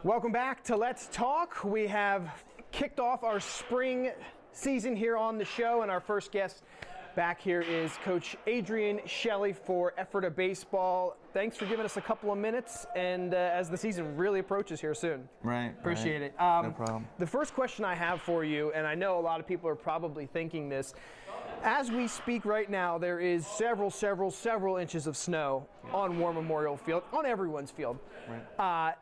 Welcome back to Let's Talk. We have kicked off our spring season here on the show, and our first guest back here is Coach Adrian Shelley for Ephrata Baseball. Thanks for giving us a couple of minutes, and as the season really approaches here soon. Right. Appreciate it. No problem. The first question I have for you, and I know a lot of people are probably thinking this, as we speak right now, there is several inches of snow on War Memorial Field, on everyone's field. Right.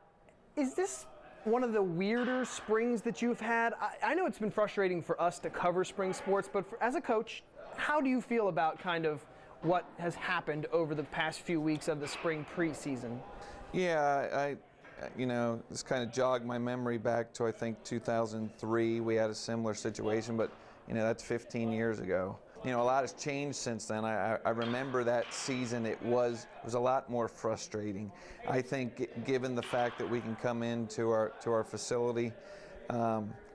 Is this one of the weirder springs that you've had? I know it's been frustrating for us to cover spring sports, but as a coach, how do you feel about kind of what has happened over the past few weeks of the spring preseason? Yeah, this kind of jogged my memory back to, I think, 2003. We had a similar situation, but, that's 15 years ago. A lot has changed since then. I remember that season. It was a lot more frustrating. I think, given the fact that we can come into our facility,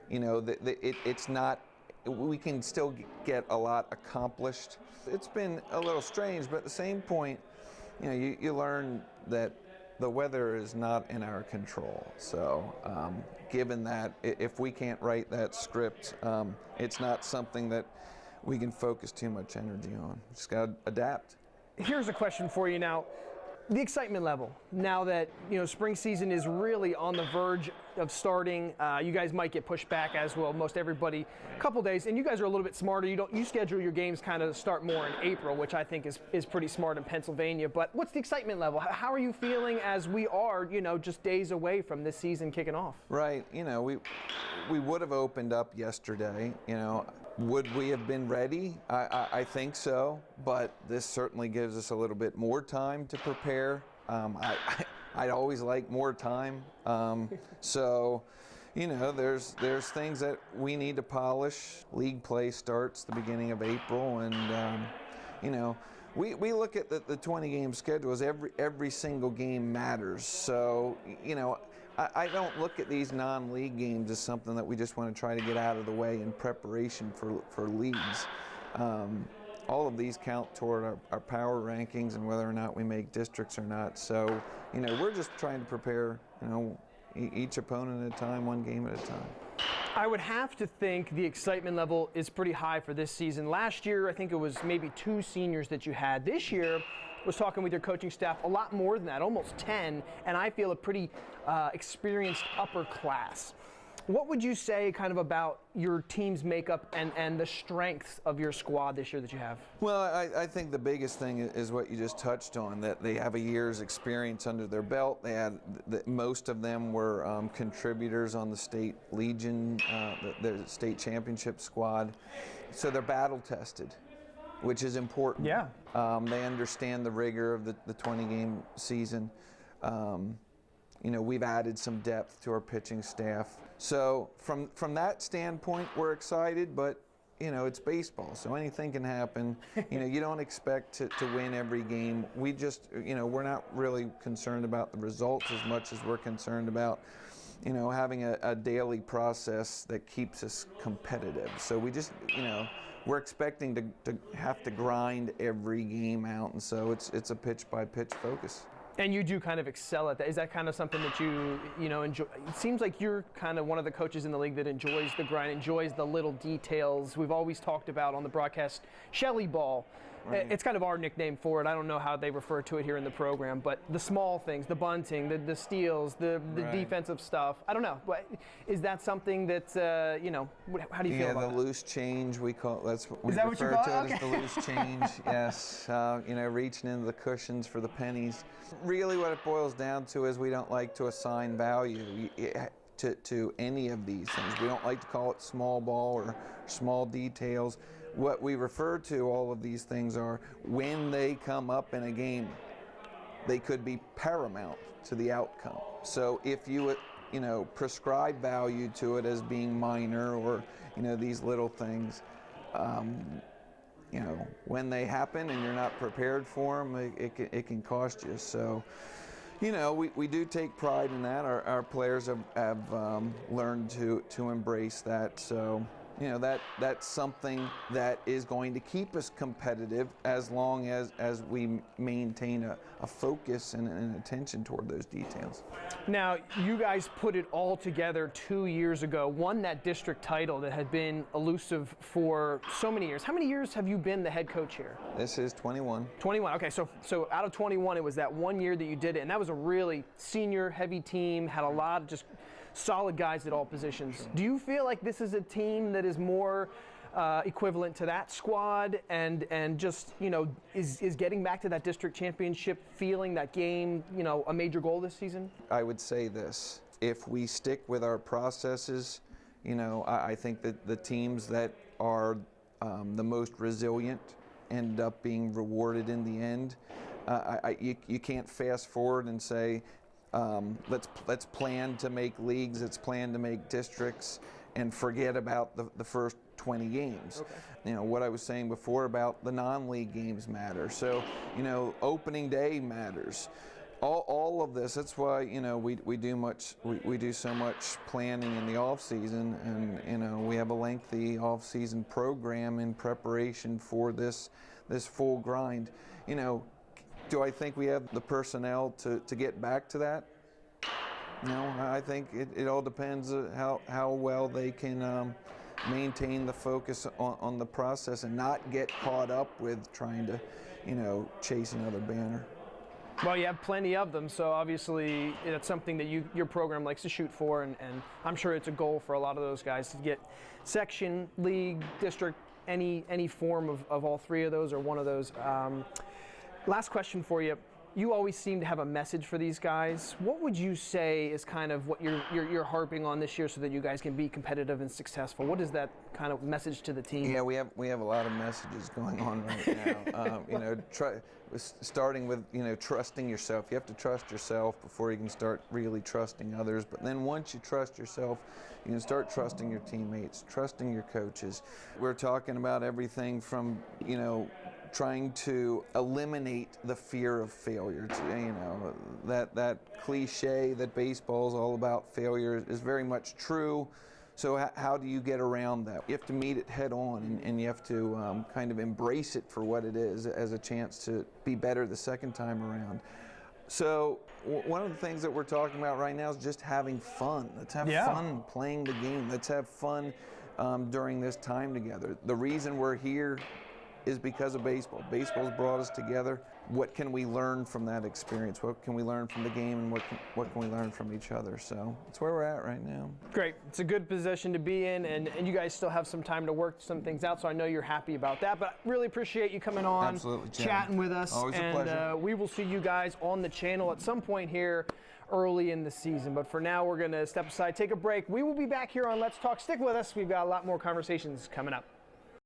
it's not. We can still get a lot accomplished. It's been a little strange, but at the same point, you learn that the weather is not in our control. So, given that, if we can't write that script, it's not something that we can focus too much energy on. Just got to adapt. Here's a question for you now. The excitement level, now that spring season is really on the verge of starting, you guys might get pushed back, as will most everybody, a couple days, and you guys are a little bit smarter. You schedule your games kind of start more in April, which I think is pretty smart in Pennsylvania. But what's the excitement level? How are you feeling as we are just days away from this season kicking off? Right. We would have opened up yesterday. Would we have been ready? I think so, but this certainly gives us a little bit more time to prepare. I'd always like more time. So, there's things that we need to polish. League play starts the beginning of April, and we look at the 20-game schedules. Every single game matters. So, I don't look at these non-league games as something that we just want to try to get out of the way in preparation for leagues. All of these count toward our power rankings and whether or not we make districts or not. So, we're just trying to prepare, each opponent at a time, one game at a time. I would have to think the excitement level is pretty high for this season. Last year, I think it was maybe 2 seniors that you had. This year, was talking with your coaching staff, a lot more than that, almost 10, and I feel a pretty experienced upper class. What would you say kind of about your team's makeup and the strengths of your squad this year that you have? Well, I think the biggest thing is what you just touched on, that they have a year's experience under their belt. They had most of them were contributors on the state legion, the state championship squad, so they're battle tested, which is important. Yeah. They understand the rigor of the 20-game season. We've added some depth to our pitching staff. So from that standpoint, we're excited, but it's baseball, so anything can happen. You don't expect to win every game. We just, we're not really concerned about the results as much as we're concerned about, having a daily process that keeps us competitive. So we just, we're expecting to have to grind every game out, and so it's a pitch-by-pitch focus. And you do kind of excel at that. Is that kind of something that you enjoy? It seems like you're kind of one of the coaches in the league that enjoys the grind, enjoys the little details. We've always talked about on the broadcast, Shelley ball. Right. It's kind of our nickname for it. I don't know how they refer to it here in the program, but the small things, the bunting, the steals, the right. defensive stuff. I don't know. But is that something that, how do you feel about the that? Loose change, we call it. That's what we refer to it as the loose change. Yes, reaching into the cushions for the pennies. Really what it boils down to is we don't like to assign value to any of these things. We don't like to call it small ball or small details. What we refer to all of these things are when they come up in a game, they could be paramount to the outcome. So if you prescribe value to it as being minor or these little things, when they happen and you're not prepared for them, it can cost you. So, we do take pride in that. Our players have learned to embrace that. So, you know, that's something that is going to keep us competitive as long as we maintain a focus and an attention toward those details. Now, you guys put it all together 2 years ago, won that district title that had been elusive for so many years. How many years have you been the head coach here? This is 21. 21. Okay, so out of 21, it was that 1 year that you did it, and that was a really senior heavy team, had a lot of just solid guys at all positions. Sure. Do you feel like this is a team that is more equivalent to that squad and just, you know, is getting back to that district championship feeling, that game, you know, a major goal this season? I would say this: if we stick with our processes, you know, I think that the teams that are the most resilient end up being rewarded in the end. You can't fast forward and say, let's plan to make leagues, let's plan to make districts, and forget about the first 20 games. Okay. You know, what I was saying before about the non-league games matter. So, you know, opening day matters. All of this, that's why, you know, we do so much planning in the off season, and, you know, we have a lengthy off season program in preparation for this full grind. You know, do I think we have the personnel to get back to that? No, I think it all depends how well they can maintain the focus on the process and not get caught up with trying to, you know, chase another banner. Well, you have plenty of them, so obviously that's something that your program likes to shoot for, and I'm sure it's a goal for a lot of those guys to get section, league, district, any form of all three of those or one of those. Last question for you. You always seem to have a message for these guys. What would you say is kind of what you're harping on this year so that you guys can be competitive and successful? What is that kind of message to the team? Yeah, we have a lot of messages going on right now. You know, starting with, you know, trusting yourself. You have to trust yourself before you can start really trusting others. But then once you trust yourself, you can start trusting your teammates, trusting your coaches. We're talking about everything from, you know, trying to eliminate the fear of failure. You know, that cliche that baseball is all about failure is very much true. So how do you get around that? You have to meet it head on, and you have to kind of embrace it for what it is, as a chance to be better the second time around. So one of the things that we're talking about right now is just having fun. Let's have fun playing the game. Let's have fun during this time together. The reason we're here is because of baseball. Baseball's brought us together. What can we learn from that experience? What can we learn from the game, and what can we learn from each other? So that's where we're at right now. Great. It's a good position to be in, and you guys still have some time to work some things out, so I know you're happy about that. But I really appreciate you coming on, absolutely, chatting with us. Always a pleasure. We will see you guys on the channel at some point here early in the season. But for now, we're going to step aside, take a break. We will be back here on Let's Talk. Stick with us. We've got a lot more conversations coming up.